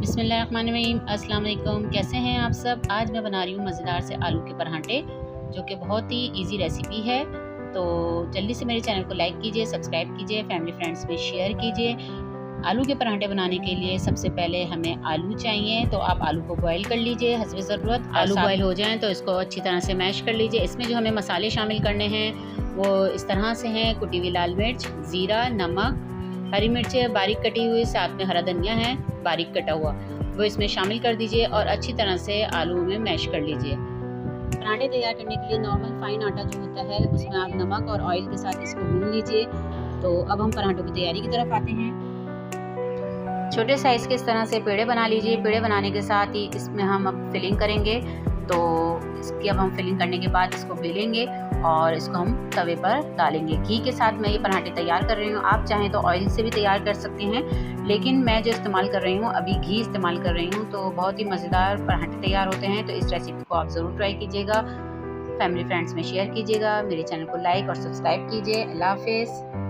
बिस्मिल्लाहिर्रहमानिर्रहीम। अस्सलाम वालेकुम। कैसे हैं आप सब। आज मैं बना रही हूँ मज़ेदार से आलू के पराठे, जो कि बहुत ही इजी रेसिपी है। तो जल्दी से मेरे चैनल को लाइक कीजिए, सब्सक्राइब कीजिए, फैमिली फ्रेंड्स में शेयर कीजिए। आलू के पराठे बनाने के लिए सबसे पहले हमें आलू चाहिए, तो आप आलू को बॉईल कर लीजिए हस्ब ज़रूरत। आलू बॉईल हो जाएं तो इसको अच्छी तरह से मैश कर लीजिए। इसमें जो हमें मसाले शामिल करने हैं वो इस तरह से हैं: कुटी हुई लाल मिर्च, ज़ीरा, नमक, हरी मिर्च बारीक कटी हुई, साथ में हरा धनिया है बारीक कटा हुआ, वो इसमें शामिल कर दीजिए और अच्छी तरह से आलू में मैश कर लीजिए। पराठे तैयार करने के लिए नॉर्मल फाइन आटा जो होता है उसमें आप नमक और ऑयल के साथ इसको भून लीजिए। तो अब हम पराठों की तैयारी की तरफ आते हैं। छोटे साइज़ के इस तरह से पेड़े बना लीजिए। पेड़े बनाने के साथ ही इसमें हम अब फिलिंग करेंगे। तो इसकी अब हम फिलिंग करने के बाद इसको बेलेंगे और इसको हम तवे पर डालेंगे। घी के साथ मैं ये पराठे तैयार कर रही हूँ। आप चाहें तो ऑयल से भी तैयार कर सकते हैं, लेकिन मैं जो इस्तेमाल कर रही हूँ अभी घी इस्तेमाल कर रही हूँ। तो बहुत ही मज़ेदार पराठे तैयार होते हैं। तो इस रेसिपी को आप ज़रूर ट्राई कीजिएगा, फैमिली फ्रेंड्स में शेयर कीजिएगा, मेरे चैनल को लाइक और सब्सक्राइब कीजिए। अल्लाह हाफ़िज़।